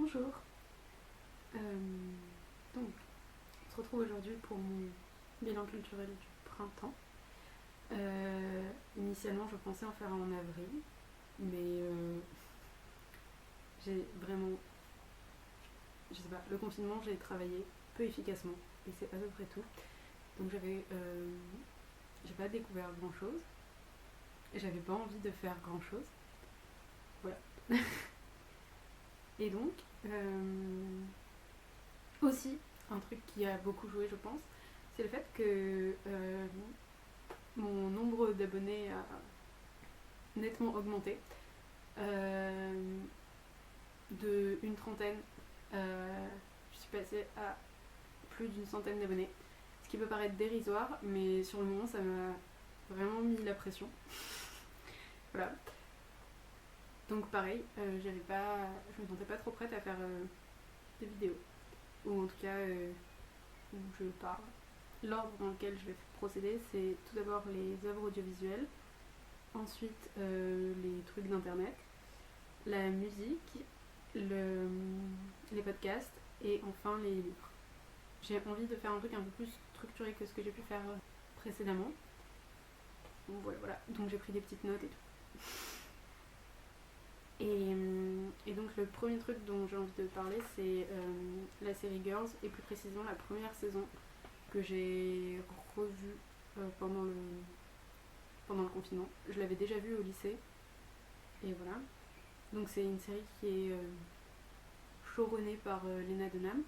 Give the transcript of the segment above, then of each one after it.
Bonjour. Donc, on se retrouve aujourd'hui pour mon bilan culturel du printemps. Initialement, je pensais en faire un en avril, mais j'ai vraiment, je sais pas, le confinement, j'ai travaillé peu efficacement et c'est à peu près tout. Donc j'ai pas découvert grand chose et j'avais pas envie de faire grand chose. Voilà. Et donc, aussi, un truc qui a beaucoup joué, je pense, c'est le fait que mon nombre d'abonnés a nettement augmenté. De une trentaine, je suis passée à plus d'une centaine d'abonnés. Ce qui peut paraître dérisoire, mais sur le moment, ça m'a vraiment mis la pression. Voilà. Donc pareil, je me sentais pas trop prête à faire des vidéos. Ou en tout cas, où je parle. L'ordre dans lequel je vais procéder, c'est tout d'abord les œuvres audiovisuelles, ensuite les trucs d'internet, la musique, les podcasts et enfin les livres. J'ai envie de faire un truc un peu plus structuré que ce que j'ai pu faire précédemment. Donc voilà. Donc j'ai pris des petites notes et tout. Et donc le premier truc dont j'ai envie de parler, c'est la série Girls, et plus précisément la première saison que j'ai revue pendant le confinement. Je l'avais déjà vue au lycée, et voilà. Donc c'est une série qui est showrunnée par Lena Dunham.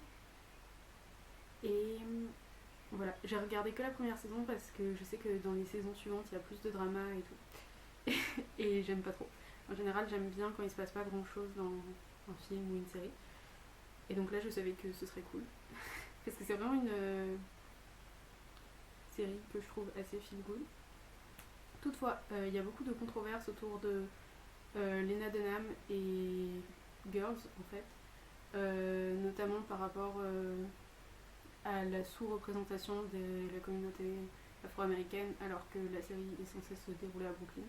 Et voilà, j'ai regardé que la première saison parce que je sais que dans les saisons suivantes, il y a plus de drama et tout. Et j'aime pas trop. En général, j'aime bien quand il se passe pas grand chose dans un film ou une série. Et donc là, je savais que ce serait cool. Parce que c'est vraiment une série que je trouve assez feel good. Toutefois, il y a beaucoup de controverses autour de Lena Dunham et Girls, en fait. Notamment par rapport à la sous-représentation de la communauté afro-américaine, alors que la série est censée se dérouler à Brooklyn.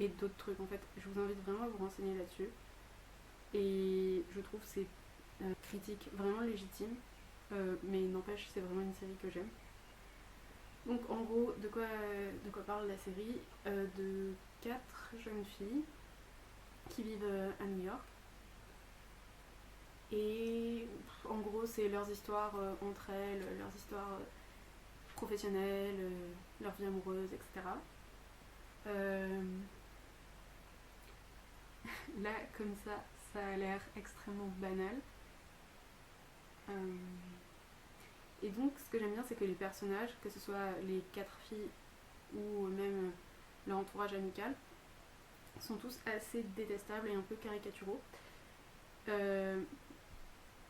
Et d'autres trucs, en fait. Je vous invite vraiment à vous renseigner là-dessus. Et je trouve ces critiques vraiment légitimes, mais n'empêche, c'est vraiment une série que j'aime. Donc en gros, de quoi parle la série, de 4 jeunes filles qui vivent à New York. Et en gros, c'est leurs histoires entre elles, leurs histoires professionnelles, leur vie amoureuse, etc. Là, comme ça a l'air extrêmement banal. Et donc, ce que j'aime bien, c'est que les personnages, que ce soit les 4 filles ou même leur entourage amical, sont tous assez détestables et un peu caricaturaux.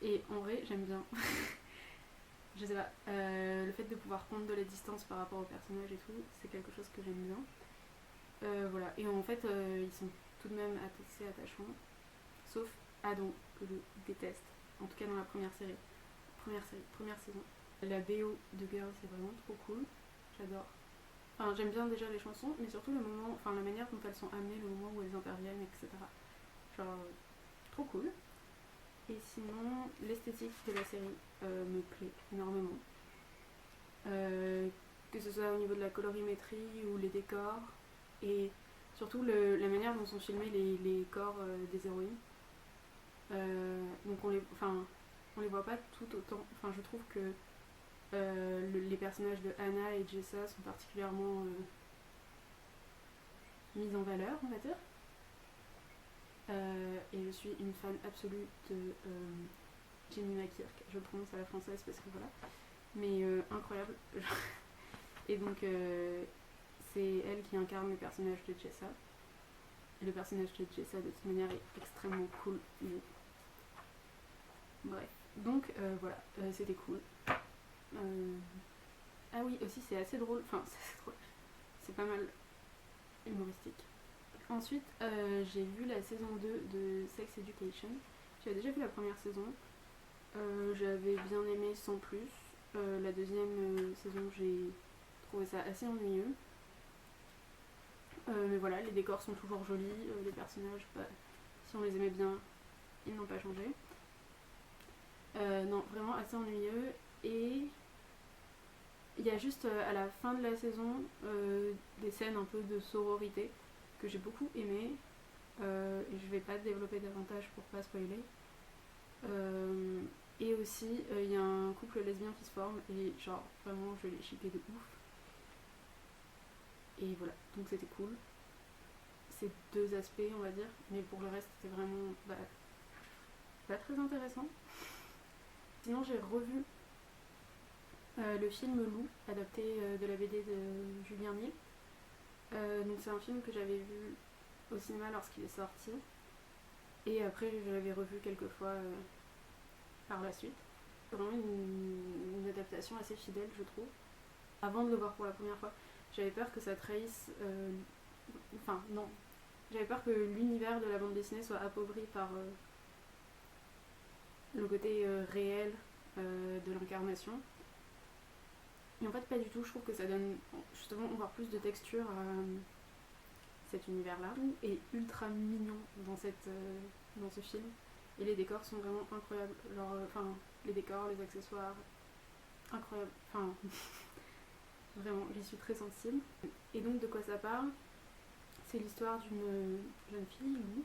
Et en vrai, j'aime bien. Je sais pas, le fait de pouvoir prendre de la distance par rapport aux personnages et tout, c'est quelque chose que j'aime bien. Voilà, et en fait, ils sont tout de même assez attachants, sauf Adam, que je déteste, en tout cas dans la première saison. La BO de Girls, c'est vraiment trop cool, j'adore. Enfin, j'aime bien déjà les chansons, mais surtout la manière dont elles sont amenées, le moment où elles interviennent, etc. Genre, trop cool. Et sinon, l'esthétique de la série me plaît énormément. Que ce soit au niveau de la colorimétrie ou les décors, et surtout la manière dont sont filmés les corps des héroïnes. Donc on les voit pas tout autant. Enfin, je trouve que les personnages de Anna et Jessa sont particulièrement mis en valeur, on va dire. Et je suis une fan absolue de Jemima Kirk. Je le prononce à la française parce que voilà. Mais incroyable. Et donc c'est elle qui incarne le personnage de Jessa. Et le personnage de Jessa de toute manière est extrêmement cool. Mais... Bref. Donc voilà, c'était cool. Ah oui, aussi c'est assez drôle. Enfin, c'est drôle. C'est pas mal humoristique. Ensuite, j'ai vu la saison 2 de Sex Education. J'avais déjà vu la première saison. J'avais bien aimé sans plus. La deuxième saison, j'ai trouvé ça assez ennuyeux. Mais voilà, les décors sont toujours jolis. Les personnages, si on les aimait bien, ils n'ont pas changé. Non, vraiment assez ennuyeux. Et il y a juste à la fin de la saison des scènes un peu de sororité que j'ai beaucoup aimé. Et je vais pas développer davantage pour pas spoiler. Et aussi, il y a un couple lesbien qui se forme et genre vraiment je l'ai shippé de ouf. Et voilà, donc c'était cool. Ces deux aspects, on va dire, mais pour le reste, c'était vraiment pas très intéressant. Sinon, j'ai revu le film Lou, adapté de la BD de Julien Nil. Donc c'est un film que j'avais vu au cinéma lorsqu'il est sorti. Et après, je l'avais revu quelques fois par la suite. C'est vraiment une adaptation assez fidèle, je trouve. Avant de le voir pour la première fois, j'avais peur que ça trahisse... Enfin, non. J'avais peur que l'univers de la bande dessinée soit appauvri par le côté réel de l'incarnation. Et en fait, pas du tout. Je trouve que ça donne justement encore plus de texture à cet univers-là. Et ultra mignon dans ce film. Et les décors sont vraiment incroyables. Genre, les décors, les accessoires, incroyables. Enfin, vraiment, j'y suis très sensible. Et donc, de quoi ça parle? C'est l'histoire d'une jeune fille, Lou.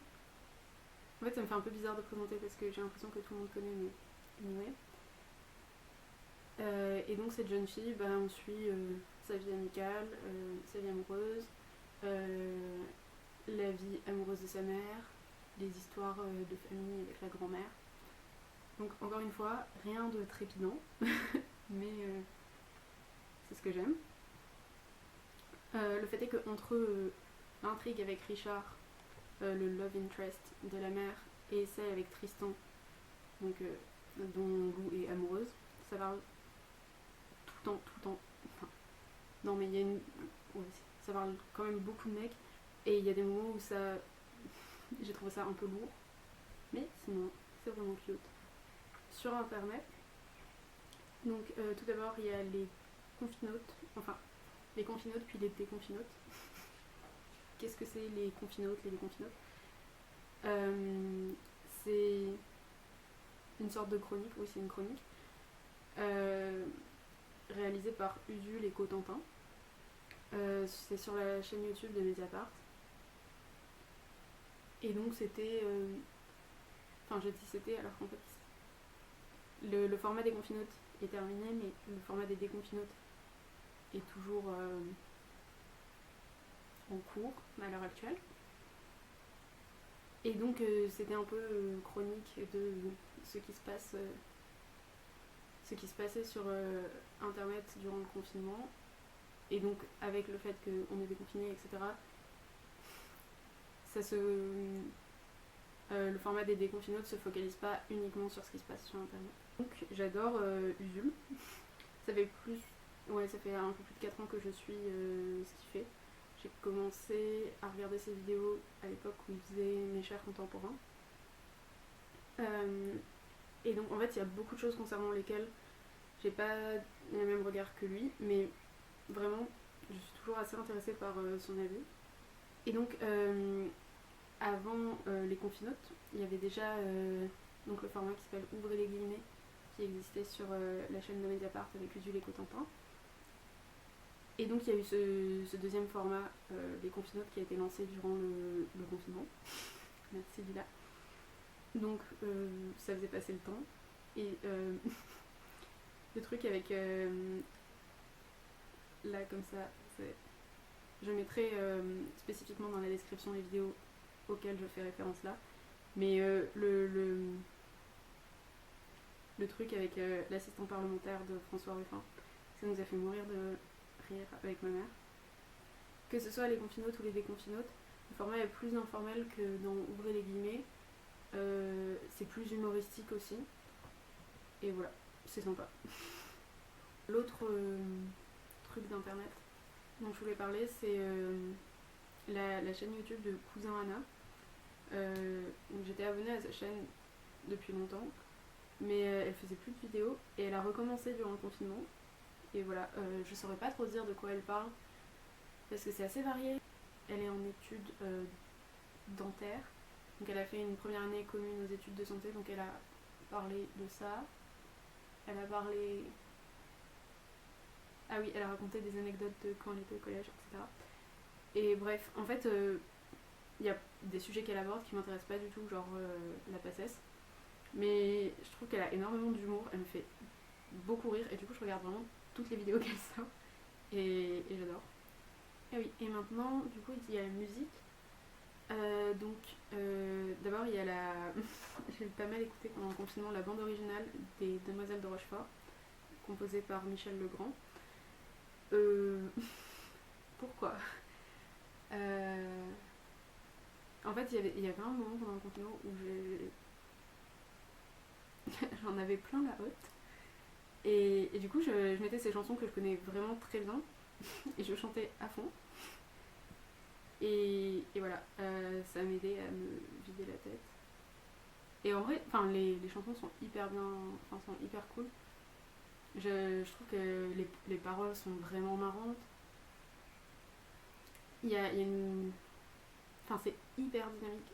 En fait, ça me fait un peu bizarre de présenter parce que j'ai l'impression que tout le monde connaît, mais anyway. Et donc, cette jeune fille, on suit sa vie amicale, sa vie amoureuse, la vie amoureuse de sa mère, les histoires de famille avec la grand-mère. Donc, encore une fois, rien de trépidant, mais c'est ce que j'aime. Le fait est qu'entre l'intrigue avec Richard, le love interest de la mère, et celle avec Tristan, donc, dont Lou est amoureuse, ça parle tout le temps. Enfin, non, mais il y a une. Ouais, ça parle quand même beaucoup de mecs, et il y a des moments où ça. J'ai trouvé ça un peu lourd, mais sinon, c'est vraiment cute. Sur internet, donc tout d'abord, il y a les confinotes, enfin, les confinotes puis les déconfinotes. Qu'est-ce que c'est les confinotes, les déconfinotes? C'est une sorte de chronique, oui, c'est une chronique, réalisée par Usul et Cotentin. C'est sur la chaîne YouTube de Mediapart. Et donc c'était... Enfin, je dis c'était alors qu'en fait, le format des confinotes est terminé, mais le format des déconfinotes est toujours en cours à l'heure actuelle. Et donc c'était un peu chronique de ce qui se passe, ce qui se passait sur internet durant le confinement. Et donc avec le fait qu'on est déconfiné, etc. Le format des déconfinotes ne se focalise pas uniquement sur ce qui se passe sur internet. Donc j'adore Usul. Ça fait un peu plus de 4 ans que je suis ce qu'il fait. J'ai commencé à regarder ses vidéos à l'époque où il faisait Mes chers contemporains. Et donc en fait il y a beaucoup de choses concernant lesquelles j'ai pas le même regard que lui, mais vraiment je suis toujours assez intéressée par son avis. Et donc avant les confinotes, il y avait déjà donc le format qui s'appelle Ouvrez les guillemets, qui existait sur la chaîne de Mediapart avec Usul et Cotentin. Et donc il y a eu ce deuxième format des confinotes qui a été lancé durant le confinement. Merci Lila. Donc ça faisait passer le temps. Et le truc avec là comme ça, je mettrai spécifiquement dans la description les vidéos auxquelles je fais référence là. Mais le truc avec l'assistant parlementaire de François Ruffin, ça nous a fait mourir de rire avec ma mère. Que ce soit les confinotes ou les déconfinotes, le format est plus informel que dans Ouvrez les guillemets. C'est plus humoristique aussi. Et voilà, c'est sympa. L'autre truc d'internet dont je voulais parler, c'est la chaîne YouTube de Cousin Anna. Donc j'étais abonnée à sa chaîne depuis longtemps, mais elle faisait plus de vidéos et elle a recommencé durant le confinement. Et voilà, je saurais pas trop dire de quoi elle parle parce que c'est assez varié. Elle est en études dentaires, donc elle a fait une première année commune aux études de santé, donc elle a parlé de ça. elle a parlé... Ah oui, elle a raconté des anecdotes de quand elle était au collège, etc. Et bref, en fait, il y a des sujets qu'elle aborde qui m'intéressent pas du tout, genre la passesse. Mais je trouve qu'elle a énormément d'humour, elle me fait beaucoup rire, et du coup je regarde vraiment toutes les vidéos qu'elle sort, et j'adore. Et oui, et maintenant, du coup, il y a la musique. D'abord, il y a la... J'ai pas mal écouté pendant le confinement la bande originale des Demoiselles de Rochefort, composée par Michel Legrand. Pourquoi En fait, il y avait un moment pendant le confinement où j'en avais plein la hotte. Et du coup, je mettais ces chansons que je connais vraiment très bien et je chantais à fond. Et voilà, ça m'aidait à me vider la tête. Et en vrai, les chansons sont hyper bien, sont hyper cool. Je trouve que les paroles sont vraiment marrantes. Il y a une... c'est hyper dynamique.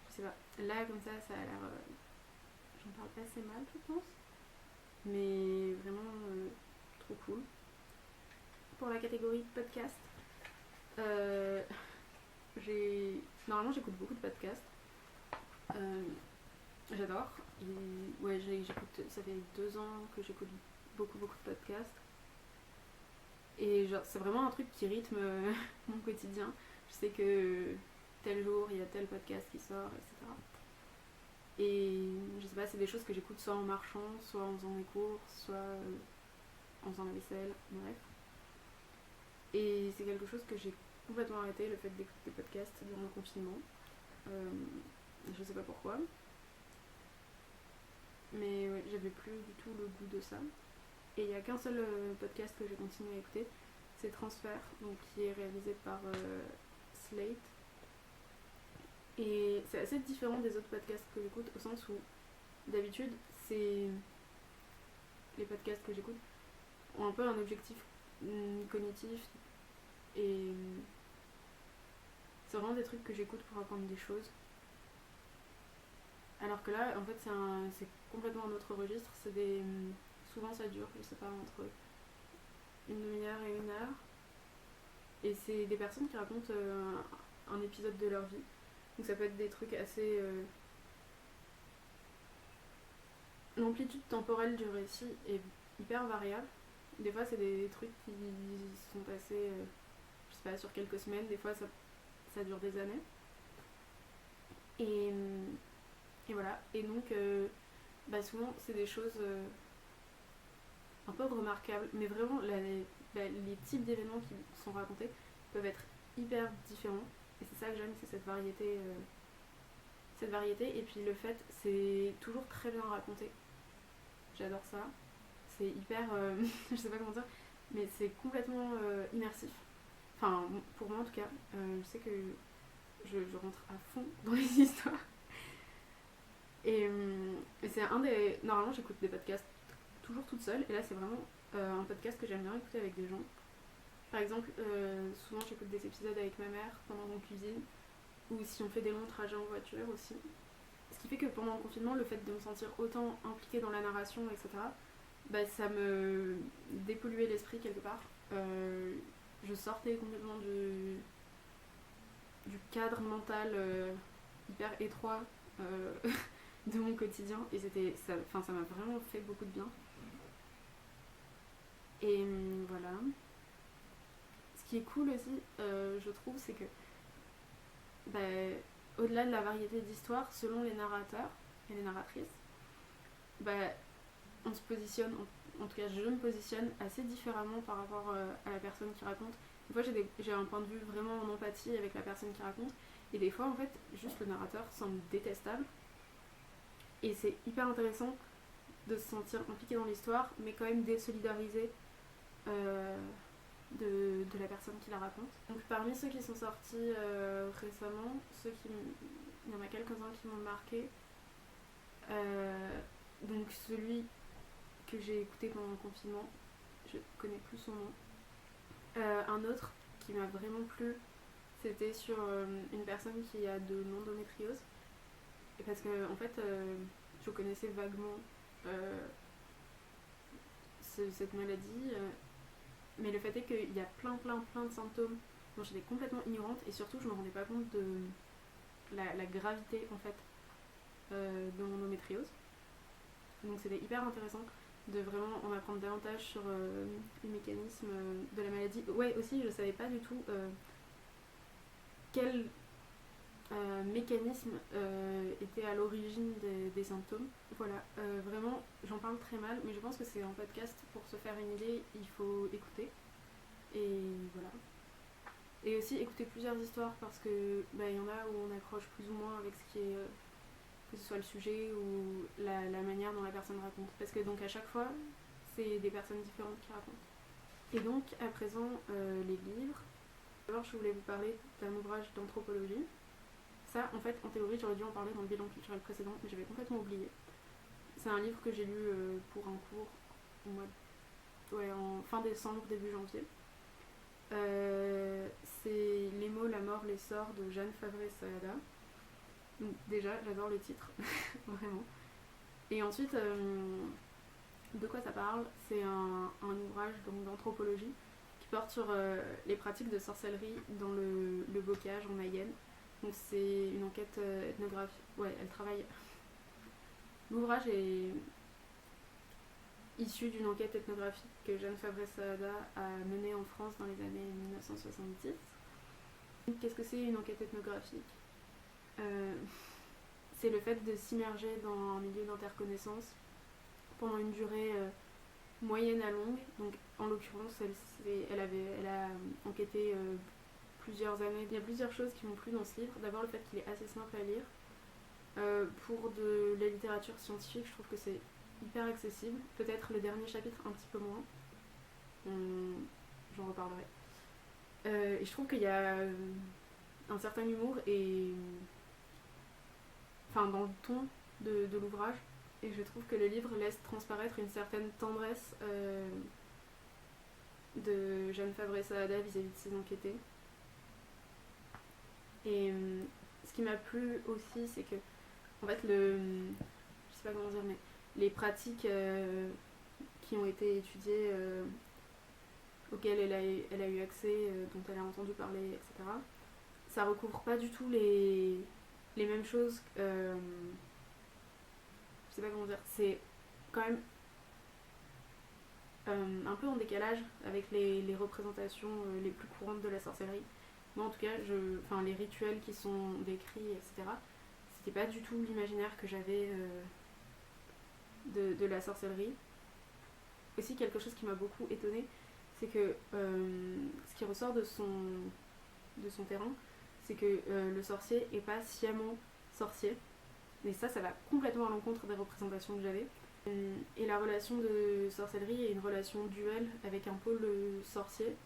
Je sais pas, là comme ça a l'air... j'en parle assez mal, je pense. Mais vraiment trop cool. Pour la catégorie podcast, normalement j'écoute beaucoup de podcasts. J'adore. Et ouais, j'écoute, ça fait 2 ans que j'écoute beaucoup de podcasts. Et genre, c'est vraiment un truc qui rythme mon quotidien. Je sais que tel jour, il y a tel podcast qui sort, etc. Et je sais pas, c'est des choses que j'écoute soit en marchant, soit en faisant mes cours, soit en faisant la vaisselle, bref. Et c'est quelque chose que j'ai complètement arrêté, le fait d'écouter des podcasts durant le confinement. Je sais pas pourquoi. Mais ouais, j'avais plus du tout le goût de ça. Et il n'y a qu'un seul podcast que j'ai continué à écouter, c'est Transfert, donc qui est réalisé par Slate. Et c'est assez différent des autres podcasts que j'écoute, au sens où d'habitude, les podcasts que j'écoute ont un peu un objectif cognitif, et c'est vraiment des trucs que j'écoute pour apprendre des choses. Alors que là, en fait, c'est complètement un autre registre. Souvent ça dure, je sais pas, entre une demi-heure et 1 heure. Et c'est des personnes qui racontent un épisode de leur vie. Donc ça peut être des trucs assez... L'amplitude temporelle du récit est hyper variable. Des fois c'est des trucs qui sont passés, je sais pas, sur quelques semaines. Des fois ça dure des années. Et voilà. Et donc, souvent c'est des choses un peu remarquables. Mais vraiment, les types d'événements qui sont racontés peuvent être hyper différents. Et c'est ça que j'aime, c'est cette variété. Et puis le fait, c'est toujours très bien raconté. J'adore ça. C'est hyper... je sais pas comment dire, mais c'est complètement immersif. Enfin, pour moi en tout cas. Je sais que je rentre à fond dans les histoires. Et c'est un des... Normalement, j'écoute des podcasts toujours toute seule. Et là, c'est vraiment un podcast que j'aime bien écouter avec des gens. Par exemple, souvent j'écoute des épisodes avec ma mère pendant qu'on cuisine, ou si on fait des longs trajets en voiture aussi. Ce qui fait que pendant le confinement, le fait de me sentir autant impliquée dans la narration, etc., ça me dépolluait l'esprit quelque part. Je sortais complètement du cadre mental hyper étroit de mon quotidien, et ça m'a vraiment fait beaucoup de bien. Et voilà. Ce qui est cool aussi, je trouve, c'est que au-delà de la variété d'histoires, selon les narrateurs et les narratrices, on se positionne, en tout cas je me positionne assez différemment par rapport à la personne qui raconte. Des fois j'ai un point de vue vraiment en empathie avec la personne qui raconte, et des fois en fait juste le narrateur semble détestable, et c'est hyper intéressant de se sentir impliqué dans l'histoire, mais quand même désolidarisé de la personne qui la raconte. Donc parmi ceux qui sont sortis récemment, il y en a quelques-uns qui m'ont marqué. Donc celui que j'ai écouté pendant le confinement, je connais plus son nom. Un autre qui m'a vraiment plu, c'était sur une personne qui a de l'endométriose. Et parce que en fait, je connaissais vaguement cette maladie, mais le fait est qu'il y a plein de symptômes dont j'étais complètement ignorante, et surtout je me rendais pas compte de la gravité en fait de mon endométriose. Donc c'était hyper intéressant de vraiment en apprendre davantage sur les mécanismes de la maladie. Ouais, aussi je savais pas du tout quel mécanisme était à l'origine des symptômes. Voilà, vraiment j'en parle très mal, mais je pense que c'est un podcast pour se faire une idée, il faut écouter. Et voilà. Et aussi écouter plusieurs histoires parce que y en a où on accroche plus ou moins avec ce qui est que ce soit le sujet ou la manière dont la personne raconte. Parce que donc à chaque fois, c'est des personnes différentes qui racontent. Et donc à présent, les livres. D'abord, je voulais vous parler d'un ouvrage d'anthropologie. Ça, en fait, en théorie, j'aurais dû en parler dans le bilan culturel précédent, mais j'avais complètement oublié. C'est un livre que j'ai lu pour un cours en fin décembre, début janvier. C'est Les mots, la mort, l'essor de Jeanne Favré-Saada. Donc déjà, j'adore le titre, vraiment. Et ensuite, de quoi ça parle? C'est un ouvrage donc, d'anthropologie qui porte sur les pratiques de sorcellerie dans le bocage en Mayenne. Donc c'est une enquête ethnographique. Ouais, elle travaille. L'ouvrage est issu d'une enquête ethnographique que Jeanne Favré-Saada a menée en France dans les années 1970. Qu'est-ce que c'est une enquête ethnographique? C'est le fait de s'immerger dans un milieu d'interconnaissance pendant une durée moyenne à longue. Donc en l'occurrence, elle a enquêté plusieurs années. Il y a plusieurs choses qui m'ont plu dans ce livre. D'abord le fait qu'il est assez simple à lire. Pour de la littérature scientifique, je trouve que c'est hyper accessible. Peut-être le dernier chapitre un petit peu moins. J'en reparlerai. Et je trouve qu'il y a un certain humour dans le ton de l'ouvrage. Et je trouve que le livre laisse transparaître une certaine tendresse de Jeanne Favré-Saada vis-à-vis de ses enquêtés. Et ce qui m'a plu aussi, c'est que en fait je sais pas comment dire, mais les pratiques qui ont été étudiées, auxquelles elle a eu accès, dont elle a entendu parler, etc., ça recouvre pas du tout les mêmes choses. Je sais pas comment dire, c'est quand même un peu en décalage avec les représentations les plus courantes de la sorcellerie. Moi en tout cas, les rituels qui sont décrits, etc., c'était pas du tout l'imaginaire que j'avais de la sorcellerie. Aussi quelque chose qui m'a beaucoup étonnée, c'est que ce qui ressort de son terrain, c'est que le sorcier est pas sciemment sorcier. Mais ça va complètement à l'encontre des représentations que j'avais. Et la relation de sorcellerie est une relation duelle avec un pôle sorcier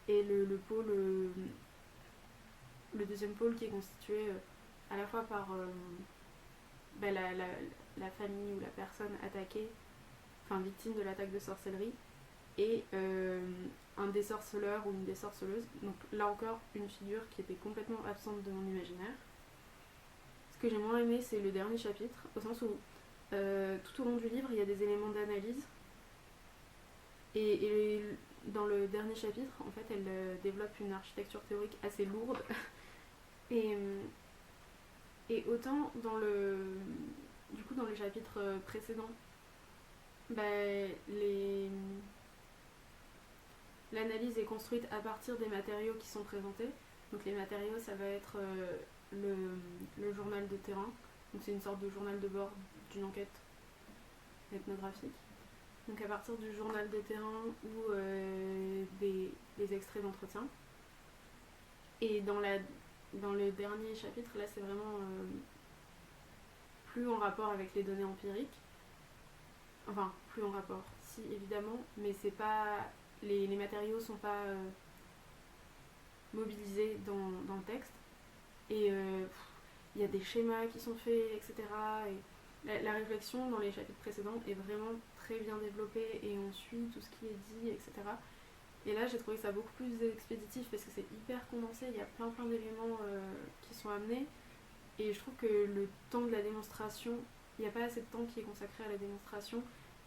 et le deuxième pôle qui est constitué à la fois par la famille ou la personne attaquée, victime de l'attaque de sorcellerie, et un désorceleur ou une désorceleuse. Donc là encore, une figure qui était complètement absente de mon imaginaire. Ce que j'ai moins aimé, c'est le dernier chapitre, au sens où tout au long du livre, il y a des éléments d'analyse. Et dans le dernier chapitre, en fait, elle développe une architecture théorique assez lourde. Et autant dans le chapitre précédent, l'analyse est construite à partir des matériaux qui sont présentés. Donc les matériaux, ça va être le journal de terrain. Donc c'est une sorte de journal de bord d'une enquête ethnographique. Donc à partir du journal de terrain ou des extraits d'entretien. Et dans le dernier chapitre, là c'est vraiment plus en rapport avec les données empiriques. Enfin, plus en rapport, si évidemment, mais c'est pas... Les matériaux sont pas mobilisés dans le texte. Et il y a des schémas qui sont faits, etc. Et la réflexion dans les chapitres précédents est vraiment très bien développée et on suit tout ce qui est dit, etc. Et là, j'ai trouvé ça beaucoup plus expéditif parce que c'est hyper condensé, il y a plein d'éléments qui sont amenés. Et je trouve que le temps de la démonstration, il n'y a pas assez de temps qui est consacré à la démonstration.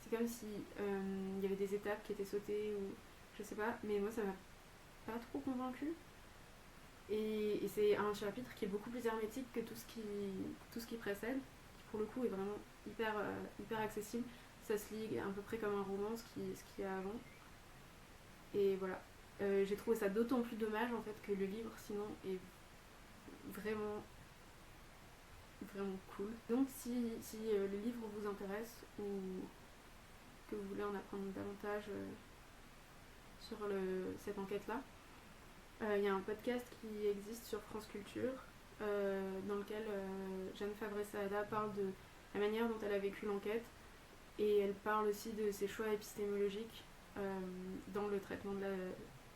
c'est comme si il y avait des étapes qui étaient sautées ou je sais pas, mais moi ça m'a pas trop convaincue. Et c'est un chapitre qui est beaucoup plus hermétique que tout ce qui précède, qui pour le coup est vraiment hyper accessible. Ça se lit à peu près comme un roman, ce qu'il y a avant. Et voilà. J'ai trouvé ça d'autant plus dommage en fait que le livre sinon est vraiment cool. Donc si le livre vous intéresse ou que vous voulez en apprendre davantage sur cette enquête-là, il y a un podcast qui existe sur France Culture dans lequel Jeanne Fabré-Saada parle de la manière dont elle a vécu l'enquête et elle parle aussi de ses choix épistémologiques dans le traitement de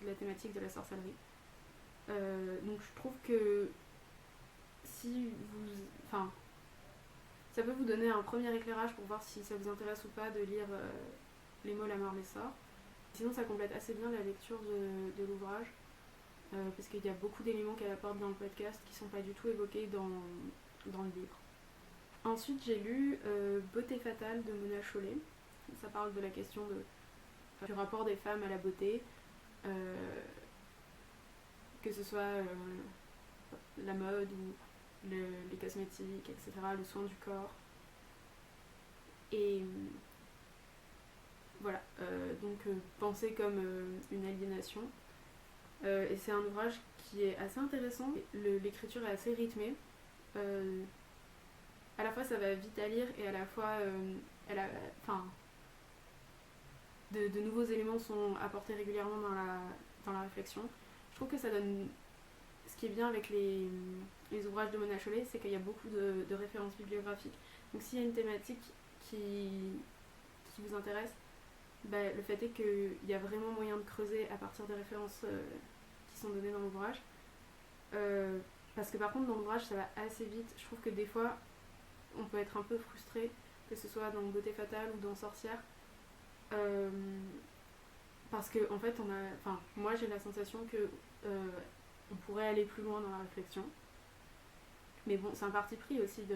la thématique de la sorcellerie. Donc je trouve que si vous... Enfin, ça peut vous donner un premier éclairage pour voir si ça vous intéresse ou pas de lire Les mots, la mort, l'essor. Sinon ça complète assez bien la lecture de l'ouvrage. Parce qu'il y a beaucoup d'éléments qu'elle apporte dans le podcast qui ne sont pas du tout évoqués dans le livre. Ensuite, j'ai lu Beauté fatale de Mona Chollet. Ça parle de la question du rapport des femmes à la beauté, que ce soit la mode ou les cosmétiques, etc., le soin du corps. Et voilà, donc penser comme une aliénation. Et c'est un ouvrage qui est assez intéressant. L'écriture est assez rythmée. À la fois ça va vite à lire et à la fois de nouveaux éléments sont apportés régulièrement dans la réflexion. Je trouve que ça donne... Ce qui est bien avec les ouvrages de Mona Chollet, c'est qu'il y a beaucoup de références bibliographiques. Donc s'il y a une thématique qui vous intéresse, le fait est qu'il y a vraiment moyen de creuser à partir des références qui sont données dans l'ouvrage. Parce que par contre dans l'ouvrage ça va assez vite. Je trouve que des fois on peut être un peu frustré, que ce soit dans Beauté fatale ou dans Sorcière, parce que en fait moi j'ai la sensation que on pourrait aller plus loin dans la réflexion, mais bon c'est un parti pris aussi de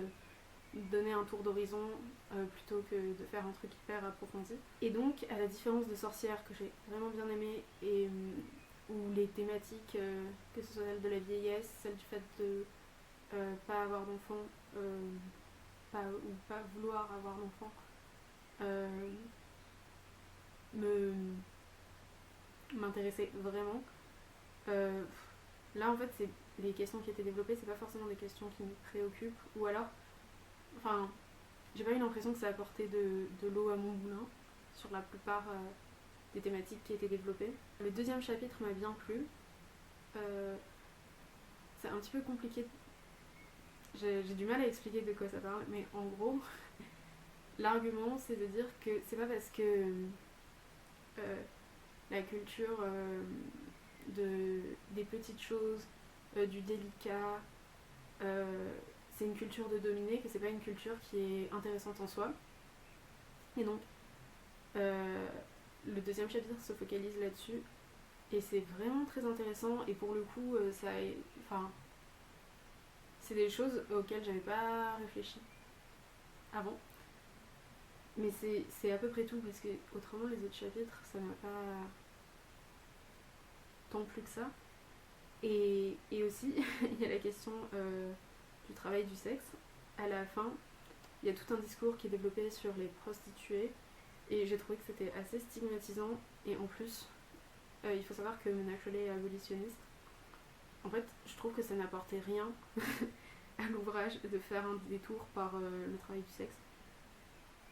donner un tour d'horizon plutôt que de faire un truc hyper approfondi. Et donc à la différence de Sorcière que j'ai vraiment bien aimé et où les thématiques, que ce soit celle de la vieillesse, celle du fait de pas avoir d'enfant, ou pas vouloir avoir d'enfant, m'intéressait vraiment. Là en fait c'est les questions qui étaient développées, c'est pas forcément des questions qui me préoccupent, ou alors j'ai pas eu l'impression que ça apportait de l'eau à mon moulin sur la plupart des thématiques qui étaient développées. Le deuxième chapitre m'a bien plu. C'est un petit peu compliqué, j'ai du mal à expliquer de quoi ça parle, mais en gros l'argument c'est de dire que c'est pas parce que la culture des petites choses, du délicat, c'est une culture de dominé, que c'est pas une culture qui est intéressante en soi. Et donc le deuxième chapitre se focalise là-dessus et c'est vraiment très intéressant. Et pour le coup c'est des choses auxquelles j'avais pas réfléchi avant, mais c'est à peu près tout, parce que autrement les autres chapitres ça m'a pas tant plu que ça. Et aussi il y a la question du travail du sexe. À la fin il y a tout un discours qui est développé sur les prostituées et j'ai trouvé que c'était assez stigmatisant. Et en plus il faut savoir que Mona Chollet est abolitionniste. En fait je trouve que ça n'apportait rien à l'ouvrage de faire un détour par le travail du sexe.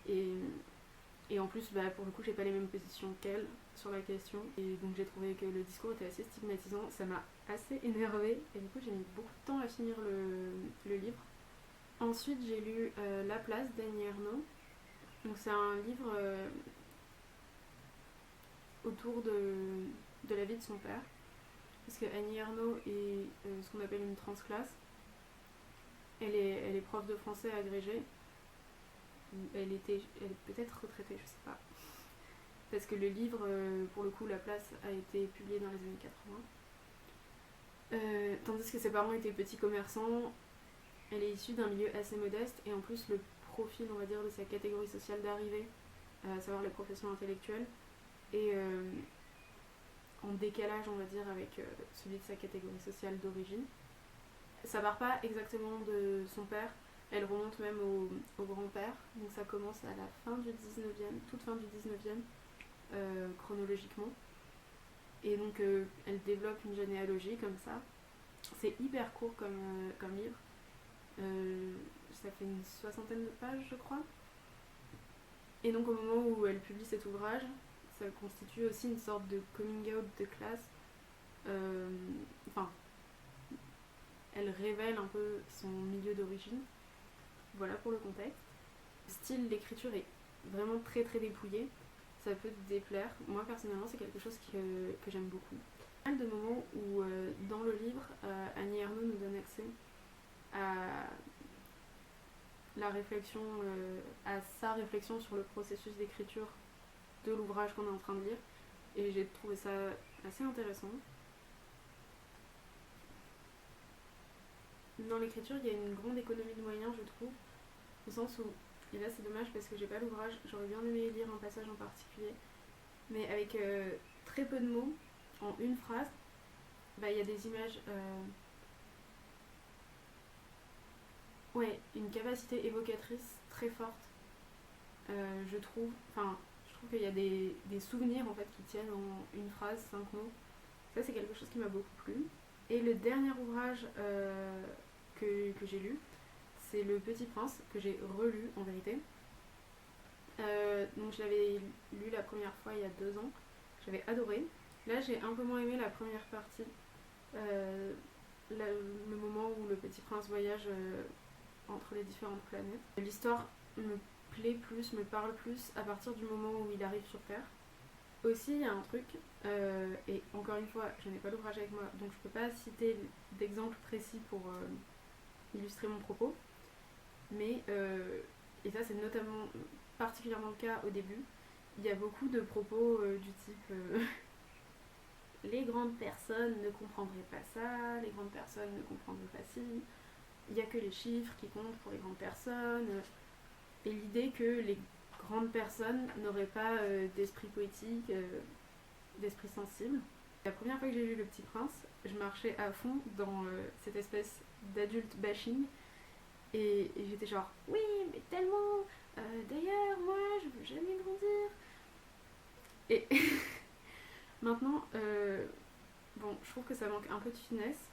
Et en plus pour le coup j'ai pas les mêmes positions qu'elle sur la question, et donc j'ai trouvé que le discours était assez stigmatisant. Ça m'a assez énervée et du coup j'ai mis beaucoup de temps à finir le livre. Ensuite j'ai lu La place d'Annie Ernaux. Donc c'est un livre autour de la vie de son père, parce que Annie Ernaux est ce qu'on appelle une transclasse. Elle est prof de français agrégée. Elle est peut-être retraitée, je sais pas. Parce que le livre, pour le coup, La place, a été publié dans les années 80. Tandis que ses parents étaient petits commerçants. Elle est issue d'un milieu assez modeste, et en plus le profil, on va dire, de sa catégorie sociale d'arrivée à savoir les professions intellectuelles, et en décalage, on va dire, avec celui de sa catégorie sociale d'origine. Ça part pas exactement de son père, elle remonte même au grand-père, donc ça commence à la fin du 19e, toute fin du 19e, chronologiquement. Et donc elle développe une généalogie comme ça. C'est hyper court comme livre. Ça fait une 60aine de pages, je crois. Et donc au moment où elle publie cet ouvrage, ça constitue aussi une sorte de coming out de classe. Enfin, elle révèle un peu son milieu d'origine. Voilà pour le contexte. Le style d'écriture est vraiment très très dépouillé. Ça peut te déplaire. Moi personnellement, c'est quelque chose que j'aime beaucoup. Il y a de moments où dans le livre, Annie Ernaux nous donne accès à la réflexion, à sa réflexion sur le processus d'écriture de l'ouvrage qu'on est en train de lire. Et j'ai trouvé ça assez intéressant. Dans l'écriture, il y a une grande économie de moyens, je trouve, au sens où, et là c'est dommage parce que j'ai pas l'ouvrage, j'aurais bien aimé lire un passage en particulier, mais avec très peu de mots, en une phrase, il y a des images, une capacité évocatrice très forte, je trouve, qu'il y a des souvenirs en fait qui tiennent en une phrase, 5 mots. Ça c'est quelque chose qui m'a beaucoup plu. Et le dernier ouvrage que j'ai lu, c'est Le Petit Prince, que j'ai relu en vérité. Donc je l'avais lu la première fois il y a 2 ans, j'avais adoré. Là j'ai un peu moins aimé la première partie, le moment où le Petit Prince voyage entre les différentes planètes. L'histoire me plaît plus, me parle plus à partir du moment où il arrive sur Terre. Aussi, il y a un truc, et encore une fois, je n'ai pas l'ouvrage avec moi, donc je peux pas citer d'exemples précis pour illustrer mon propos, mais, et ça c'est notamment particulièrement le cas au début, il y a beaucoup de propos du type les grandes personnes ne comprendraient pas ça, les grandes personnes ne comprendraient pas ci, il n'y a que les chiffres qui comptent pour les grandes personnes, et l'idée que les grandes personnes n'auraient pas d'esprit poétique, d'esprit sensible. La première fois que j'ai lu Le Petit Prince, je marchais à fond dans cette espèce d'adulte bashing, et j'étais genre oui mais tellement, d'ailleurs moi je veux jamais grandir. Et maintenant, je trouve que ça manque un peu de finesse,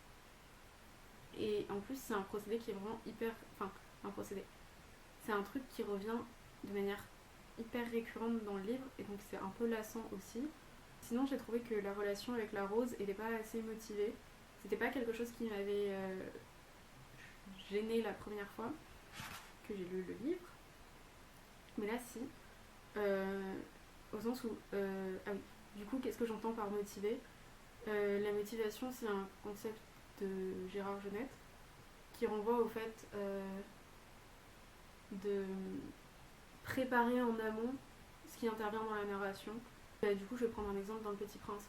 et en plus c'est un procédé qui est vraiment hyper, un procédé, c'est un truc qui revient de manière hyper récurrente dans le livre, et donc c'est un peu lassant aussi. Sinon j'ai trouvé que la relation avec la Rose n'était pas assez motivée, c'était pas quelque chose qui m'avait gênée la première fois que j'ai lu le livre, mais là si, au sens où, ah oui, du coup qu'est-ce que j'entends par motiver? La motivation c'est un concept de Gérard Genette qui renvoie au fait de préparer en amont ce qui intervient dans la narration. Du coup, je vais prendre un exemple dans Le Petit Prince.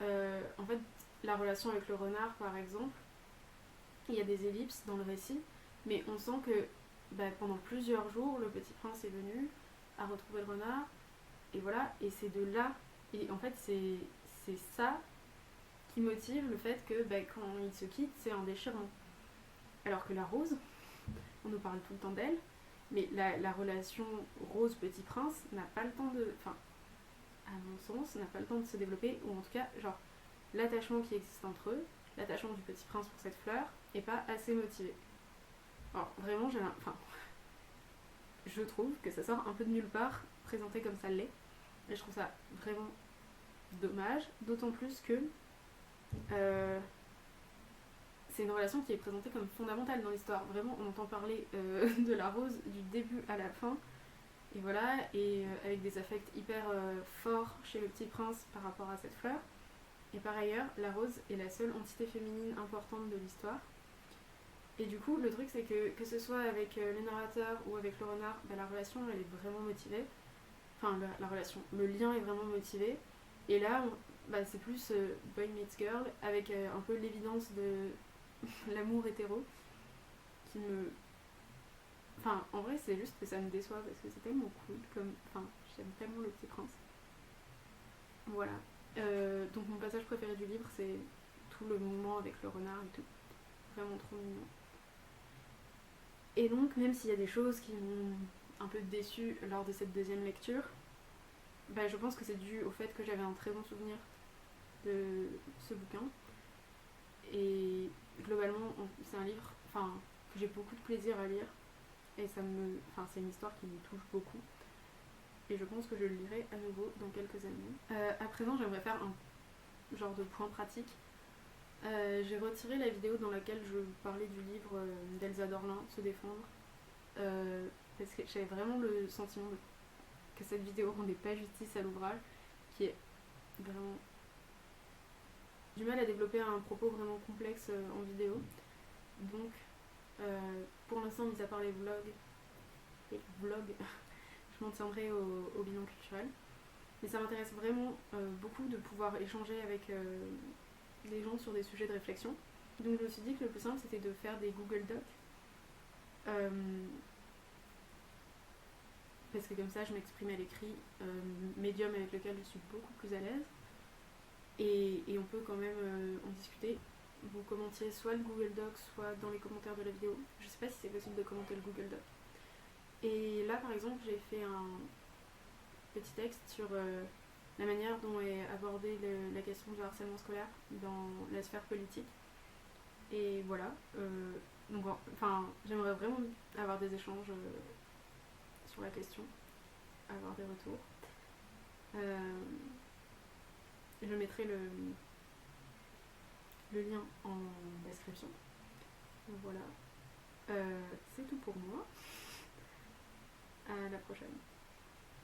En fait, la relation avec le renard, par exemple, il y a des ellipses dans le récit, mais on sent que pendant plusieurs jours, le Petit Prince est venu, a retrouvé le renard, et voilà, et c'est de là, et en fait, c'est ça qui motive le fait que quand ils se quittent, c'est un déchirement. Alors que la Rose, on nous parle tout le temps d'elle, mais la relation Rose-Petit Prince n'a pas le temps de... à mon sens, n'a pas le temps de se développer, ou en tout cas, genre, l'attachement qui existe entre eux, l'attachement du Petit Prince pour cette fleur, est pas assez motivé. Alors, vraiment, je trouve que ça sort un peu de nulle part, présenté comme ça l'est, et je trouve ça vraiment dommage, d'autant plus que c'est une relation qui est présentée comme fondamentale dans l'histoire. Vraiment, on entend parler de la Rose du début à la fin, et voilà, et avec des affects hyper forts chez le Petit Prince par rapport à cette fleur. Et par ailleurs, la Rose est la seule entité féminine importante de l'histoire. Et du coup, le truc c'est que ce soit avec le narrateur ou avec le renard, la relation elle est vraiment motivée. La relation, le lien est vraiment motivé. Et là, c'est plus boy meets girl, avec un peu l'évidence de l'amour hétéro, qui me... Enfin, en vrai, c'est juste que ça me déçoit parce que c'est tellement cool. Enfin, j'aime tellement Le Petit Prince. Voilà. Donc, mon passage préféré du livre, c'est tout le moment avec le renard et tout. Vraiment trop mignon. Et donc, même s'il y a des choses qui m'ont un peu déçue lors de cette deuxième lecture, bah, je pense que c'est dû au fait que j'avais un très bon souvenir de ce bouquin. Et globalement, c'est un livre que j'ai beaucoup de plaisir à lire. Et c'est une histoire qui me touche beaucoup. Et je pense que je le lirai à nouveau dans quelques années. À présent, j'aimerais faire un genre de point pratique. J'ai retiré la vidéo dans laquelle je parlais du livre d'Elsa Dorlin, Se défendre. Parce que j'avais vraiment le sentiment que cette vidéo rendait pas justice à l'ouvrage, qui est vraiment du mal à développer un propos vraiment complexe en vidéo. Donc, pour l'instant, mis à part les vlogs, je m'en tiendrai au bilan culturel. Mais ça m'intéresse vraiment beaucoup de pouvoir échanger avec des gens sur des sujets de réflexion. Donc je me suis dit que le plus simple, c'était de faire des Google Docs. Parce que comme ça, je m'exprime à l'écrit, médium avec lequel je suis beaucoup plus à l'aise. Et on peut quand même en discuter. Vous commentiez soit le Google Doc, soit dans les commentaires de la vidéo. Je sais pas si c'est possible de commenter le Google Doc. Et là, par exemple, j'ai fait un petit texte sur la manière dont est abordée la question du harcèlement scolaire dans la sphère politique. Et voilà. Donc, j'aimerais vraiment avoir des échanges sur la question, avoir des retours. Je mettrai le lien en description. Donc voilà. C'est tout pour moi. À la prochaine.